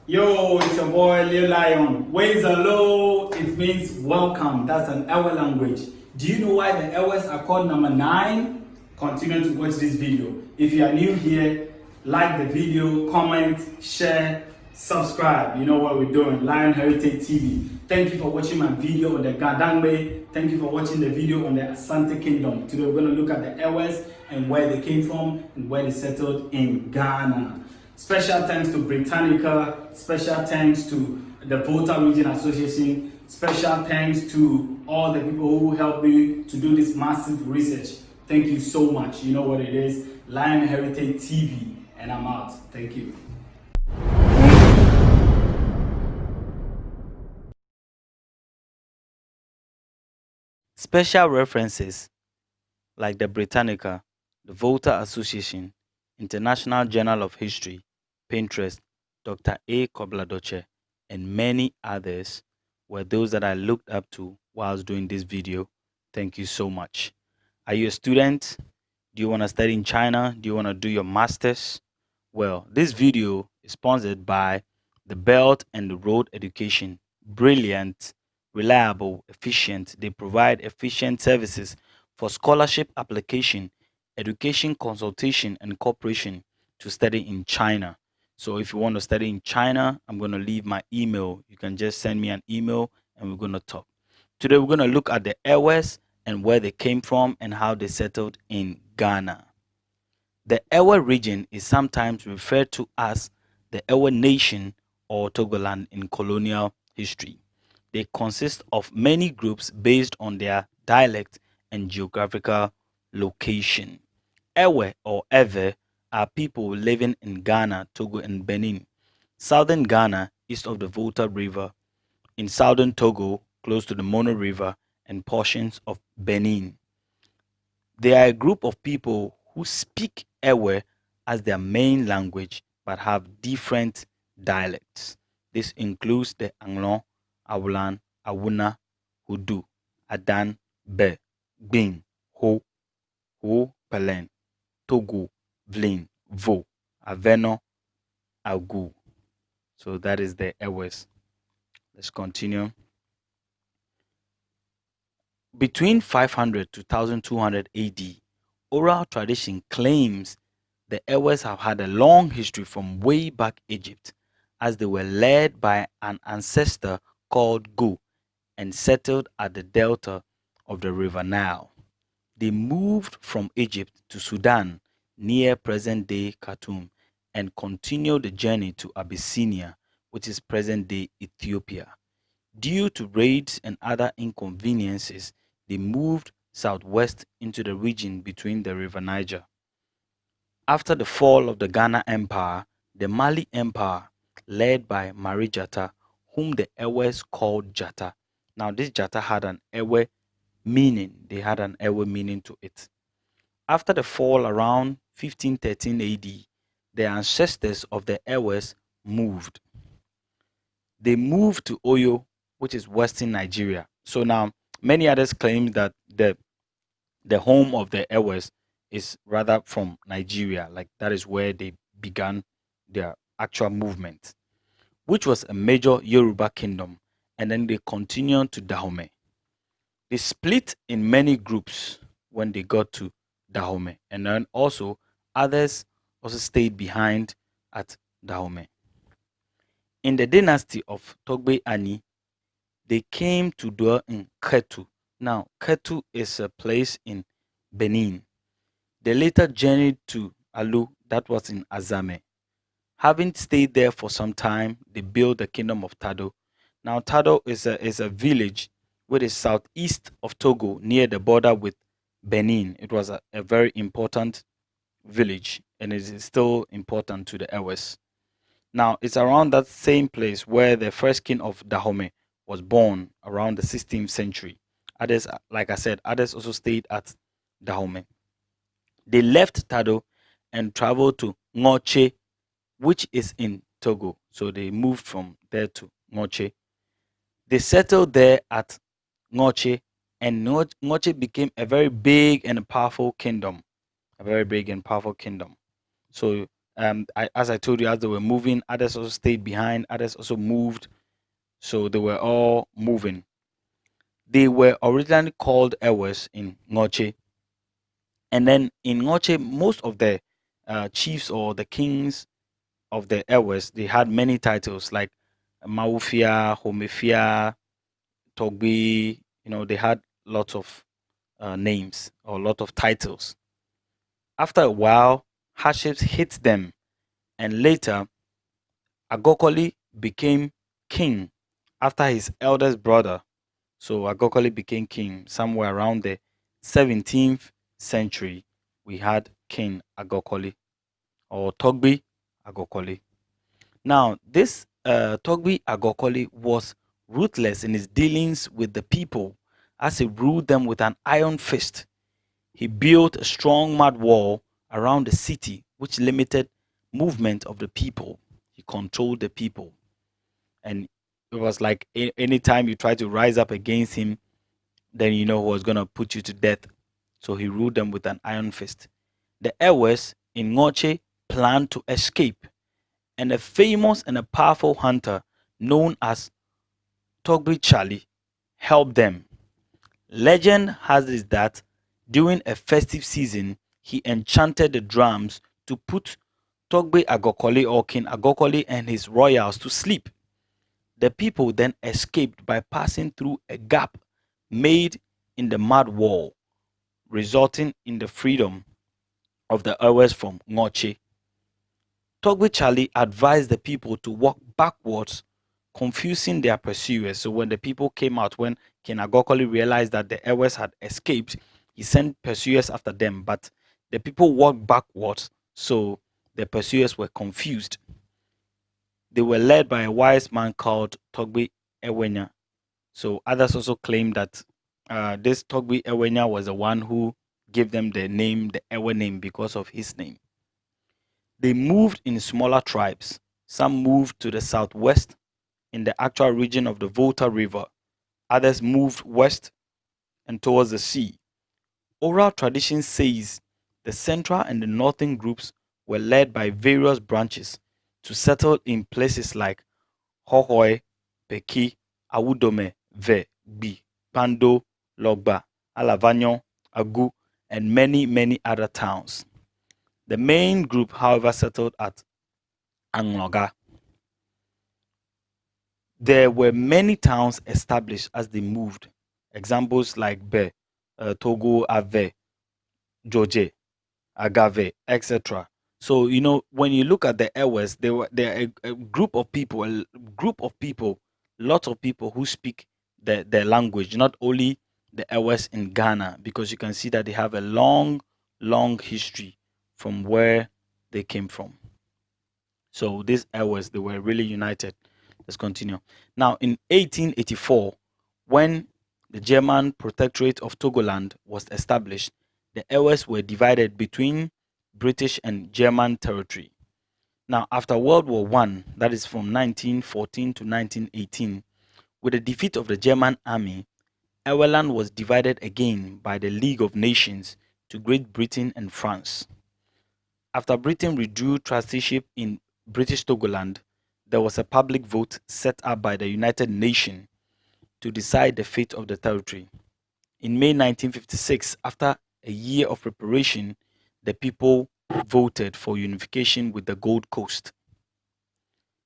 Yo, it's your boy Lil Lion. Ways hello, it means welcome. That's an Ewe language. Do you know why the Ewes are called number 9? Continue to watch this video. If you are new here, like the video, comment, share, subscribe. You know what we're doing. Lion Heritage TV. Thank you for watching my video on the Gadangbe. Thank you for watching the video on the Asante Kingdom. Today we're going to look at the Ewes and where they came from and where they settled in Ghana. Special thanks to Britannica, special thanks to the Volta Region Association, special thanks to all the people who helped me to do this massive research. Thank you so much. You know what it is, Lion Heritage TV, and I'm out. Thank you. Special references like the Britannica, the Volta Association, International Journal of History, Pinterest, Dr. A. Kobladoche, and many others were those that I looked up to whilst doing this video. Thank you so much. Are you a student? Do you want to study in China? Do you want to do your master's? Well, this video is sponsored by the Belt and the Road Education. Brilliant, reliable, efficient. They provide efficient services for scholarship application, education consultation, and cooperation to study in China. So if you want to study in China, I'm going to leave my email. You can just send me an email and we're going to talk. Today, we're going to look at the Ewes and where they came from and how they settled in Ghana. The Ewe region is sometimes referred to as the Ewe Nation or Togoland in colonial history. They consist of many groups based on their dialect and geographical location. Ewe or Ewe are people living in Ghana, Togo, and Benin, southern Ghana, east of the Volta River, in southern Togo, close to the Mono River, and portions of Benin. They are a group of people who speak Ewe as their main language but have different dialects. This includes the Anglon, Awulan, Awuna, Hudu, Adan, Be, Gbin, Ho, Pelen, Togo, Vlin, Vo, Aveno, Agu. So that is the Ewes. Let's continue. Between 500 to 1200 AD, oral tradition claims the Ewes have had a long history from way back Egypt, as they were led by an ancestor called Go and settled at the delta of the River Nile. They moved from Egypt to Sudan near present-day Khartoum and continued the journey to Abyssinia, which is present-day Ethiopia. Due to raids and other inconveniences, they moved southwest into the region between the River Niger. After the fall of the Ghana Empire, the Mali Empire, led by Mari Jata, whom the Ewes called Jata. Now, this Jata had an Ewe meaning. They had an Ewe meaning to it. After the fall around 1513 AD, the ancestors of the Ewes moved. They moved to Oyo, which is western Nigeria. So now, many others claim that the home of the Ewes is rather from Nigeria, like that is where they began their actual movement, which was a major Yoruba kingdom, and then they continued to Dahomey. They split in many groups when they got to Dahomey, and then also others also stayed behind at Dahomey. In the dynasty of Togbe Ani, they came to dwell in Ketu. Now, Ketu is a place in Benin. They later journeyed to Alu, that was in Azame. Having stayed there for some time, they built the kingdom of Tado. Now, Tado is a village which is southeast of Togo, near the border with Benin. It was a very important village, and it is still important to the Ewes. Now, it's around that same place where the first king of Dahomey was born around the 16th century. Others, like I said, others also stayed at Dahomey. They left Tado and traveled to Ngoche, which is in Togo. So they moved from there to Ngoche. They settled there at Ngoche, and Ngoche became a very big and powerful kingdom. A very big and powerful kingdom. So As I told you, as they were moving, others also stayed behind, others also moved. So they were all moving. They were originally called Ewes in Ngoche. And then in Ngoche, most of the chiefs or the kings of the Ewes, they had many titles like Maufia, Homefia, Togbi. They had lots of names or a lot of titles. After a while, hardships hit them, and later Agokoli became king after his eldest brother. So Agokoli became king somewhere around the 17th century. We had King Agokoli or Togbi Agokoli. Now, this Togbi Agokoli was ruthless in his dealings with the people as he ruled them with an iron fist. He built a strong mud wall around the city which limited movement of the people. He controlled the people. And it was like anytime you try to rise up against him, then he was going to put you to death. So he ruled them with an iron fist. The Ewes in Ngoche planned to escape, and a famous and a powerful hunter known as Togbi Charlie helped them. Legend has it that during a festive season, he enchanted the drums to put Togbe Agokoli or King Agokoli and his royals to sleep. The people then escaped by passing through a gap made in the mud wall, resulting in the freedom of the Ewes from Ngoche. Togbe Charlie advised the people to walk backwards, confusing their pursuers. So when the people came out, when King Agokoli realized that the Ewes had escaped, he sent pursuers after them, but the people walked backwards, so the pursuers were confused. They were led by a wise man called Togbe Ewenya. So others also claim that this Togbe Ewenya was the one who gave them the name, the Ewe name, because of his name. They moved in smaller tribes. Some moved to the southwest in the actual region of the Volta River. Others moved west and towards the sea. Oral tradition says the central and the northern groups were led by various branches to settle in places like Hohoi, Peki, Awudome, Ve, Bi, Pando, Logba, Alavanyon, Agu, and many, many other towns. The main group, however, settled at Angloga. There were many towns established as they moved. Examples like Be, Togo, Ave, Joje, Agave, etc. So when you look at the Ewes, they're a group of people, lots of people who speak their language. Not only the Ewes in Ghana, because you can see that they have a long, long history from where they came from. So these Ewes, they were really united. Let's continue. Now, in 1884, when the German Protectorate of Togoland was established, the Ewes were divided between British and German territory. Now, after World War I, that is from 1914 to 1918, with the defeat of the German army, Eweland was divided again by the League of Nations to Great Britain and France. After Britain withdrew trusteeship in British Togoland, there was a public vote set up by the United Nations to decide the fate of the territory. In May 1956, after a year of preparation, the people voted for unification with the Gold Coast.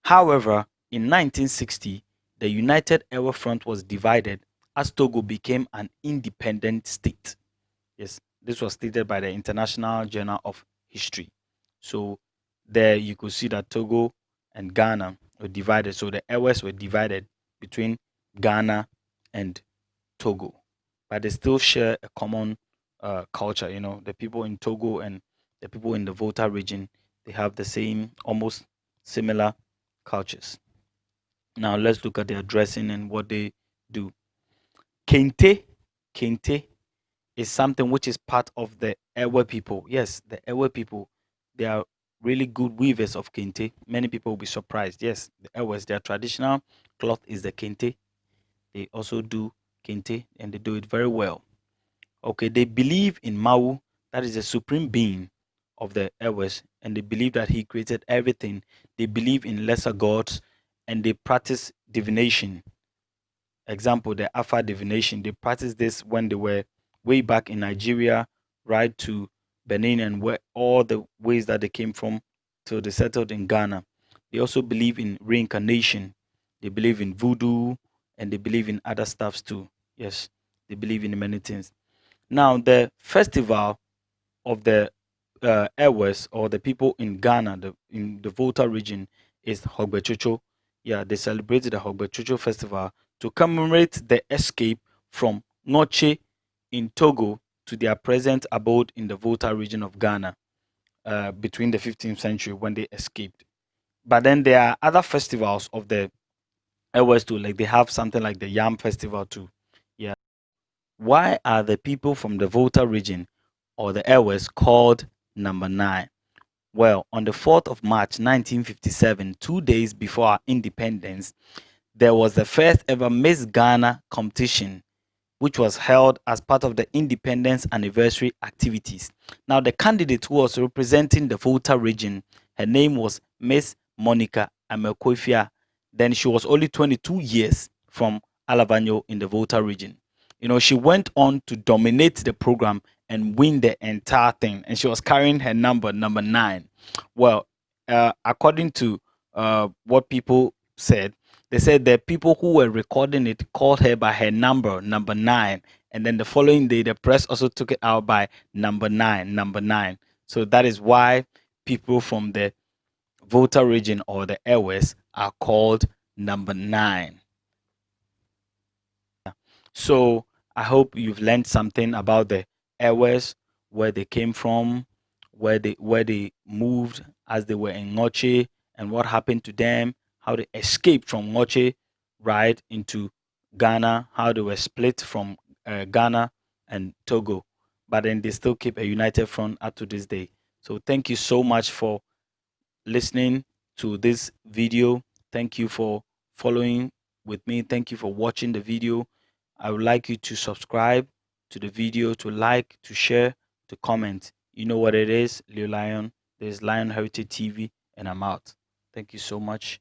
However, in 1960, the United Ewe Front was divided as Togo became an independent state. Yes, this was stated by the International Journal of History. So there you could see that Togo and Ghana were divided. So the Ewes were divided between Ghana and Togo, but they still share a common culture. The people in Togo and the people in the Volta region, they have the same, almost similar cultures. Now let's look at their dressing and what they do. Kente, kente is something which is part of the Ewe people. Yes, the Ewe people, they are really good weavers of kente. Many people will be surprised. Yes, the Ewes, their traditional cloth is the kente. They also do kente and they do it very well. Okay, they believe in Mau, that is a supreme being of the Ewes, and they believe that he created everything. They believe in lesser gods, and they practice divination. Example, the Afa divination. They practiced this when they were way back in Nigeria, right to Benin, and where all the ways that they came from till they settled in Ghana. They also believe in reincarnation. They believe in voodoo, and they believe in other stuffs too. Yes, they believe in many things. Now, the festival of the Ewes, or the people in Ghana, in the Volta region, is Hogbechocho. Yeah, they celebrated the Hogbechocho festival to commemorate the escape from Noche in Togo to their present abode in the Volta region of Ghana between the 15th century when they escaped. But then there are other festivals of the Ewes too, like they have something like the Yam festival too. Yeah. Why are the people from the Volta region or the Ewes called number 9? Well, on the 4th of March 1957, 2 days before our independence, there was the first ever Miss Ghana competition, which was held as part of the independence anniversary activities. Now, the candidate who was representing the Volta region, her name was Miss Monica Amekwefia. Then she was only 22 years from Alavanyo in the Volta region. You know, she went on to dominate the program and win the entire thing. And she was carrying her number 9. Well, according to what people said, they said the people who were recording it called her by her number 9. And then the following day, the press also took it out by number 9. So that is why people from the Volta region or the Ewes are called number 9. So I hope you've learned something about the Ewes, where they came from, where they moved as they were in Noche, and what happened to them, how they escaped from Noche right into Ghana, how they were split from Ghana and Togo, but then they still keep a united front up to this day. So thank you so much for listening to this video. Thank you for following with me. Thank you for watching the video. I would like you to subscribe to the video, to like, to share, to comment. You know what it is, Leo Lion. There's Lion Heritage TV, and I'm out. Thank you so much.